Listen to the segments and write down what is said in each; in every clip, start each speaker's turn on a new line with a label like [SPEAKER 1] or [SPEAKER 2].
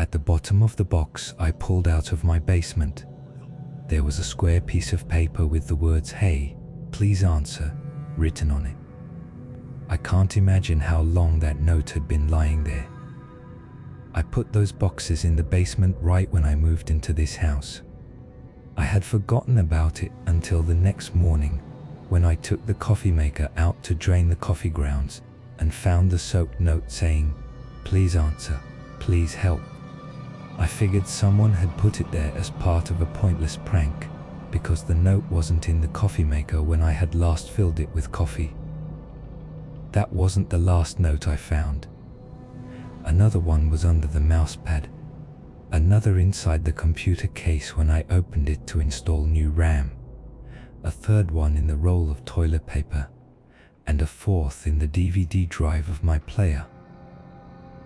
[SPEAKER 1] At the bottom of the box I pulled out of my basement, there was a square piece of paper with the words "Hey, please answer" written on it. I can't imagine how long that note had been lying there. I put those boxes in the basement right when I moved into this house. I had forgotten about it until the next morning when I took the coffee maker out to drain the coffee grounds and found the soaked note saying, "Please answer, please help." I figured someone had put it there as part of a pointless prank because the note wasn't in the coffee maker when I had last filled it with coffee. That wasn't the last note I found. Another one was under the mousepad, another inside the computer case when I opened it to install new RAM, a third one in the roll of toilet paper, and a fourth in the DVD drive of my player.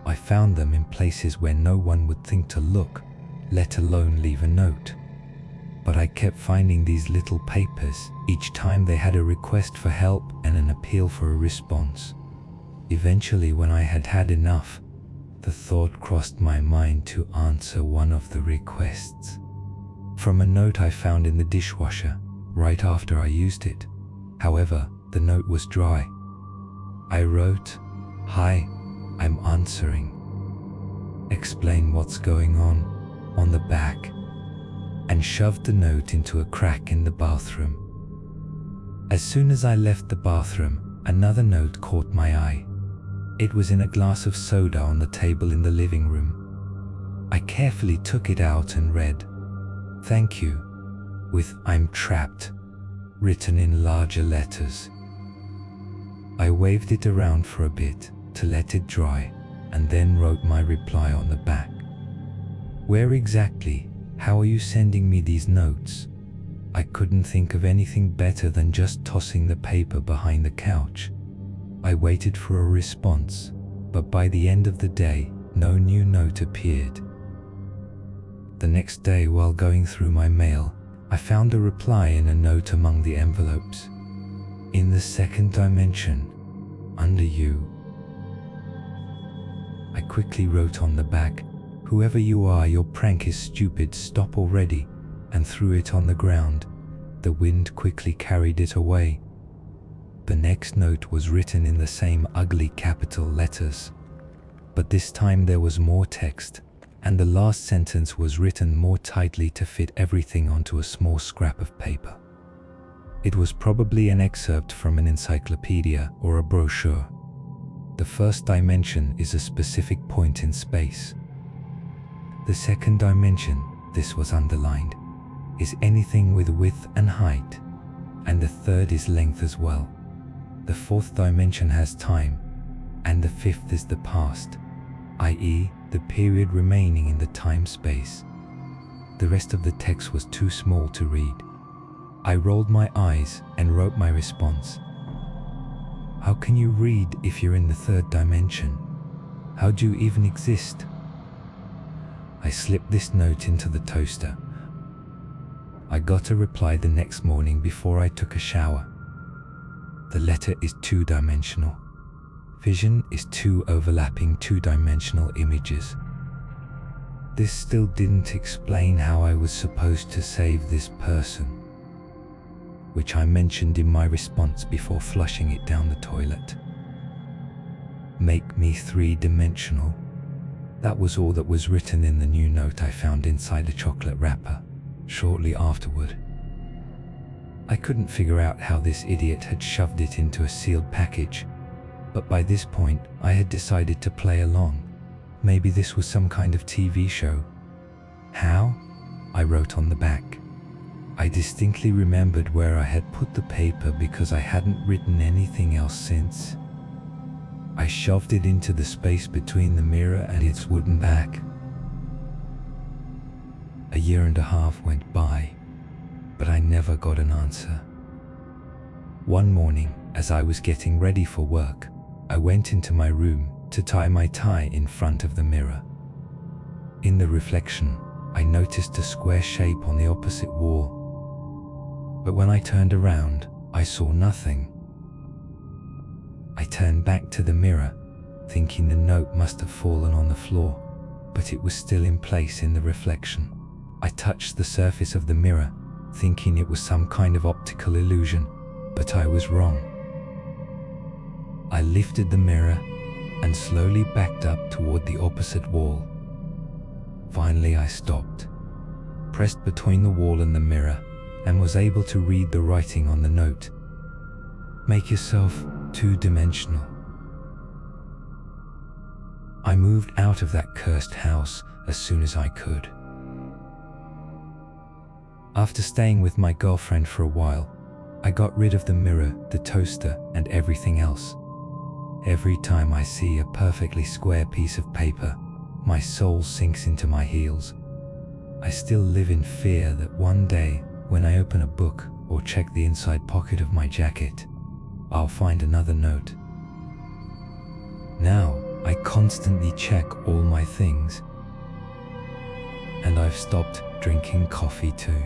[SPEAKER 1] I found them in places where no one would think to look, let alone leave a note. But I kept finding these little papers each time they had a request for help and an appeal for a response. Eventually, when I had had enough, the thought crossed my mind to answer one of the requests. From a note I found in the dishwasher right after I used it. However, the note was dry. I wrote, "Hi, I'm answering. Explain what's going on the back," and shoved the note into a crack in the bathroom. As soon as I left the bathroom, another note caught my eye. It was in a glass of soda on the table in the living room. I carefully took it out and read, "Thank you," with "I'm trapped" written in larger letters. I waved it around for a bit to let it dry and then wrote my reply on the back. "Where exactly? How are you sending me these notes?" I couldn't think of anything better than just tossing the paper behind the couch. I waited for a response, but by the end of the day, no new note appeared. The next day, while going through my mail, I found a reply in a note among the envelopes. "In the second dimension, under you." I quickly wrote on the back, "Whoever you are, your prank is stupid, stop already," and threw it on the ground. The wind quickly carried it away. The next note was written in the same ugly capital letters, but this time there was more text, and the last sentence was written more tightly to fit everything onto a small scrap of paper. It was probably an excerpt from an encyclopedia or a brochure. The first dimension is a specific point in space. The second dimension, this was underlined, is anything with width and height, and the third is length as well. The fourth dimension has time, and the fifth is the past, i.e., the period remaining in the time-space. The rest of the text was too small to read. I rolled my eyes and wrote my response. "How can you read if you're in the third dimension? How do you even exist?" I slipped this note into the toaster. I got a reply the next morning before I took a shower. The letter is two-dimensional. Vision is two overlapping two-dimensional images. This still didn't explain how I was supposed to save this person, which I mentioned in my response before flushing it down the toilet. "Make me three-dimensional." That was all that was written in the new note I found inside a chocolate wrapper shortly afterward. I couldn't figure out how this idiot had shoved it into a sealed package, but by this point I had decided to play along. Maybe this was some kind of TV show. "How?" I wrote on the back. I distinctly remembered where I had put the paper because I hadn't written anything else since. I shoved it into the space between the mirror and its wooden back. A year and a half went by, but I never got an answer. One morning, as I was getting ready for work, I went into my room to tie my tie in front of the mirror. In the reflection, I noticed a square shape on the opposite wall. But when I turned around, I saw nothing. I turned back to the mirror, thinking the note must have fallen on the floor, but it was still in place in the reflection. I touched the surface of the mirror, thinking it was some kind of optical illusion, but I was wrong. I lifted the mirror and slowly backed up toward the opposite wall. Finally, I stopped, pressed between the wall and the mirror, and was able to read the writing on the note. Make yourself two-dimensional. I moved out of that cursed house as soon as I could. After staying with my girlfriend for a while, I got rid of the mirror, the toaster, and everything else. Every time I see a perfectly square piece of paper, my soul sinks into my heels. I still live in fear that one day, when I open a book or check the inside pocket of my jacket, I'll find another note. Now, I constantly check all my things. And I've stopped drinking coffee too.